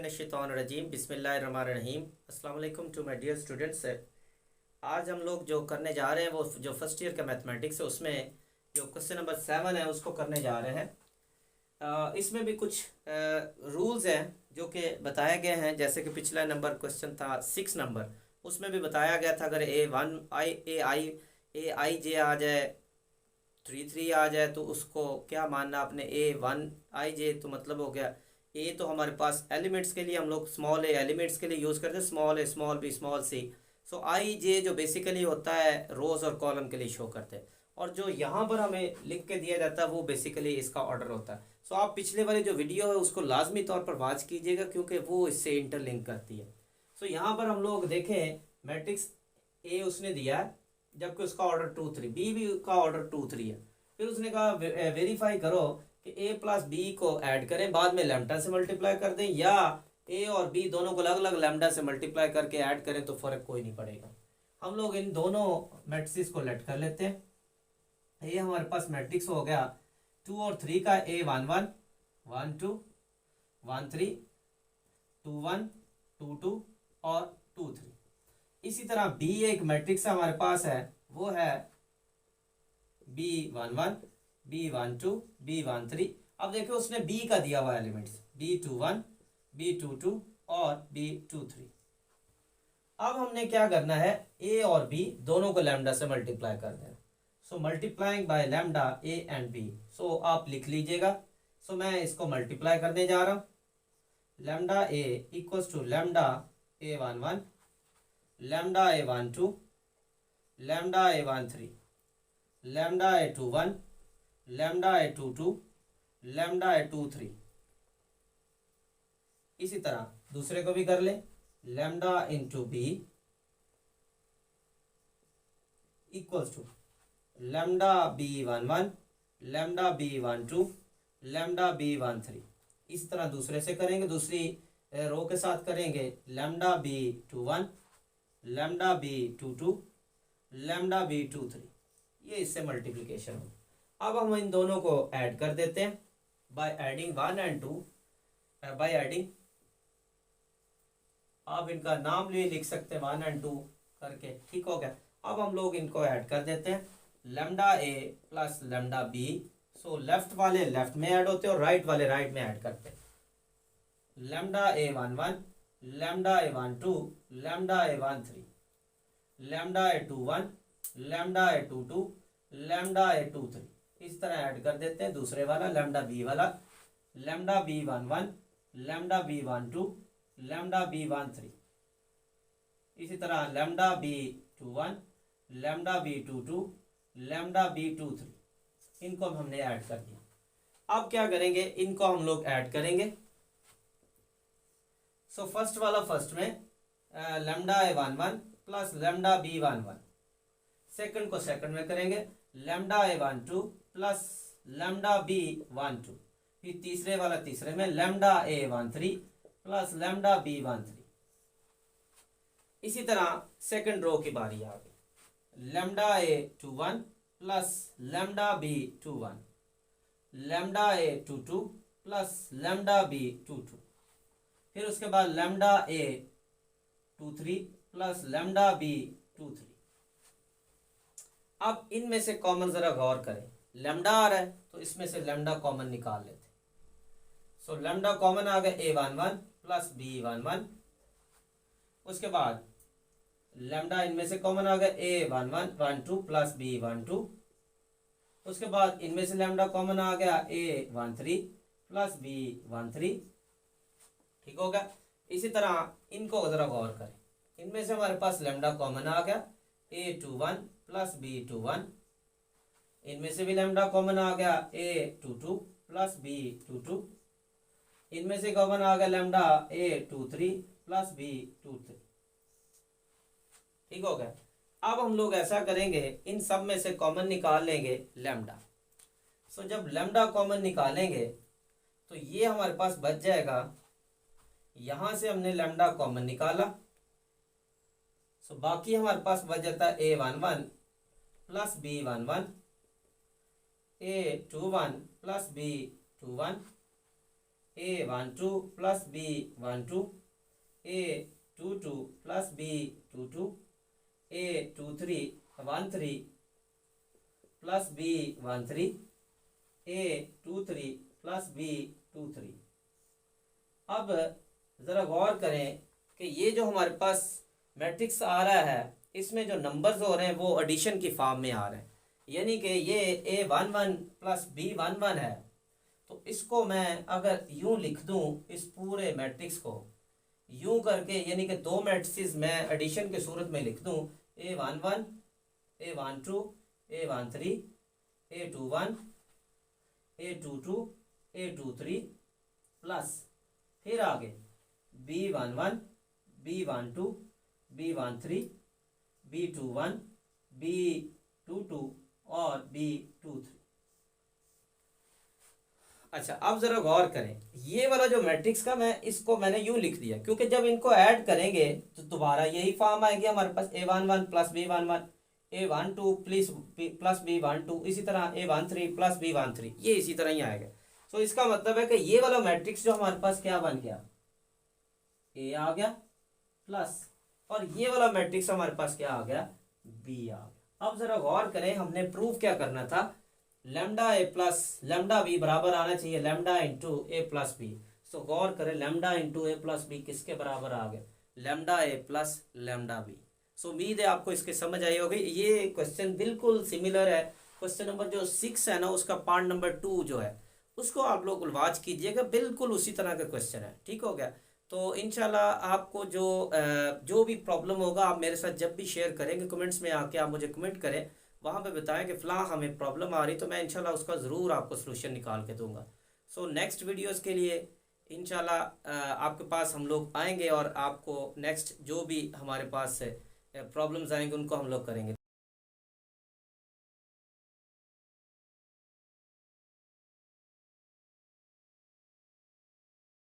मिनश्शैतानिर्रजीम बिस्मिल्लाहिर्रहमानिर्रहीम। अस्सलाम वालेकुम टू माय डियर स्टूडेंट्स। आज हम लोग जो करने जा रहे हैं वो जो फर्स्ट ईयर का मैथमेटिक्स है उसमें जो क्वेश्चन नंबर 7 है उसको करने जा रहे हैं। इसमें भी कुछ रूल्स हैं जो कि बताए गए हैं, जैसे कि पिछला नंबर क्वेश्चन था 6 नंबर, उसमें भी बताया गया था अगर ए आई जे आ जाए 3 आ जाए तो उसको क्या मानना आपने, A1 I J तो मतलब हो गया ए तो हमारे पास एलिमेंट्स के लिए हम लोग स्मॉल ए एलिमेंट्स के लिए यूज़ करते हैं, small a small b small c. So I J जो बेसिकली होता है रोज़ और कॉलम के लिए शो करते हैं, और जो यहाँ पर हमें लिख के दिया जाता है वो बेसिकली इसका ऑर्डर होता है। सो आप पिछले वाली जो वीडियो है उसको लाजमी तौर पर वॉच कीजिएगा क्योंकि वो इससे इंटरलिंक करती है। सो यहाँ पर हम लोग देखें मैट्रिक्स ए उसने दिया है जबकि उसका ऑर्डर 2 3, बी भी का ऑर्डर 2 3 है। फिर उसने कहा वेरीफाई करो कि ए प्लस बी को ऐड करें, बाद में लैम्डा से मल्टीप्लाई कर दें, या ए और बी दोनों को अलग अलग लैम्डा से मल्टीप्लाई करके ऐड करें तो फर्क कोई नहीं पड़ेगा। हम लोग इन दोनों मैट्रिक्स को लेट कर लेते हैं। ये हमारे पास मैट्रिक्स हो गया 2 और 3 का, A11 1 2 1 3 2 1 2 2 और 2 3। इसी तरह बी एक मैट्रिक्स हमारे पास है, वो है B11 B12 B13। अब देखो उसने बी का दिया हुआ एलिमेंट्स B21 B22 और B23। अब हमने क्या करना है, ए और बी दोनों को लैम्डा से मल्टीप्लाई कर देना। So multiplying by lambda A and B. So आप लिख लीजिएगा। सो मैं इसको मल्टीप्लाई करने जा रहा हूँ। Lambda A equals to lambda A11 lambda A12 lambda A13 lambda A21 lambda A22 lambda A23। इसी तरह दूसरे को भी कर ले, lambda into B equals to lambda B11 lambda B12 lambda B13। इस तरह दूसरे से करेंगे, दूसरी रो के साथ करेंगे, lambda B21 lambda B22 lambda B23। ये इससे मल्टीप्लिकेशन हो। अब हम इन दोनों को ऐड कर देते हैं by adding 1 and 2, by adding. आप इनका नाम भी लिख सकते हैं 1 एंड 2 करके, ठीक हो गया। अब हम लोग इनको ऐड कर देते हैं, lambda A plus lambda B. So left वाले लेफ्ट में ऐड होते हैं और राइट वाले राइट में ऐड करते हैं। Lambda A11 lambda A12 lambda A13 lambda A21 lambda A22 lambda A23। इस तरह ऐड कर देते हैं। दूसरे वाला लैम्डा बी वाला, lambda B11 lambda B12 lambda B13। इसी तरह lambda B21 lambda B22 lambda B23। इनको हमने ऐड कर दिया। अब क्या करेंगे, इनको हम लोग ऐड करेंगे। सो फर्स्ट वाला फर्स्ट में lambda A11 plus lambda B11। Second को सेकंड में करेंगे, lambda A12 plus lambda B12। फिर तीसरे वाला तीसरे में lambda A13 plus lambda B13। इसी तरह सेकंड रो की बारी आ गई, lambda A21 plus lambda B21 lambda A22 plus lambda B22। फिर उसके बाद lambda A23 plus lambda B23। अब इनमें से कॉमन जरा गौर करें, लैम्डा आ रहा है तो इसमें से लैम्डा कॉमन निकाल लेते। सो लैम्डा कॉमन आ गया A11 प्लस B11। उसके बाद लैम्डा इनमें से कॉमन आ गया A11 12 प्लस B12। उसके बाद इनमें से लैम्डा कॉमन आ गया A13 प्लस B13, ठीक हो गया। इसी तरह इनको जरा गौर करें, इनमें से हमारे पास लैम्डा कॉमन आ गया A21 प्लस B21। इनमें से भी लैम्डा कॉमन आ गया A22 प्लस B22। इनमें से कॉमन आ गया लैम्डा A23 प्लस B23, ठीक हो गया। अब हम लोग ऐसा करेंगे, इन सब में से कॉमन निकाल लेंगे लैम्डा। सो जब लैम्डा कॉमन निकालेंगे तो ये हमारे पास बच जाएगा, यहां से हमने लैम्डा कॉमन निकाला। सो बाकी हमारे पास बच जाता है A11 plus B11 A21 plus B21 A12 plus B12, A22 plus B22, A13 plus B13, A23 plus B23। अब ज़रा गौर करें कि ये जो हमारे पास मैट्रिक्स आ रहा है इसमें जो नंबर्स हो रहे हैं वो एडिशन की फॉर्म में आ रहे हैं, यानी कि ये A11 प्लस B11 है। तो इसको मैं अगर यूं लिख दूं, इस पूरे मैट्रिक्स को यूं करके, यानी कि दो मैट्रिक्स मैं एडिशन की सूरत में लिख दूं, A11 A12 A13 A21 A22 A23 plus फिर आगे B11 B12 B13 B21 B22 और B23। अच्छा, अब जरा गौर करें, ये वाला जो मैट्रिक्स का मैंने यूं लिख दिया क्योंकि जब इनको ऐड करेंगे तो दोबारा यही फॉर्म आएगी हमारे पास, A11 plus B11, A12 plus B12, इसी तरह A13 प्लस B13, ये इसी तरह ही आएगा। तो इसका मतलब है कि ये वाला मैट्रिक्स जो हमारे पास क्या बन गया, A आ गया प्लस, और ये वाला मैट्रिक्स हमारे पास क्या आ गया, B आ गया। अब जरा गौर करें, हमने प्रूफ क्या करना था, lambda A plus lambda B बराबर आना चाहिए lambda into A plus B. तो गौर करें, lambda into A plus B किसके बराबर आ गया, lambda A plus lambda B। So उम्मीद है आपको इसके समझ आई होगी। ये क्वेश्चन बिल्कुल सिमिलर है, क्वेश्चन नंबर जो 6 है ना, उसका पार्ट नंबर 2 जो है उसको आप लोग वॉच कीजिएगा, बिल्कुल उसी तरह का क्वेश्चन है। ठीक हो गया। तो इंशाल्लाह आपको जो भी प्रॉब्लम होगा आप मेरे साथ जब भी शेयर करेंगे, कमेंट्स में आके आप मुझे कमेंट करें, वहाँ पे बताएं कि फ़लाँ हमें प्रॉब्लम आ रही, तो मैं इंशाल्लाह उसका ज़रूर आपको सलूशन निकाल के दूंगा। सो नेक्स्ट वीडियोस के लिए इंशाल्लाह आपके पास हम लोग आएंगे और आपको नेक्स्ट जो भी हमारे पास प्रॉब्लम्स आएंगे उनको हम लोग करेंगे।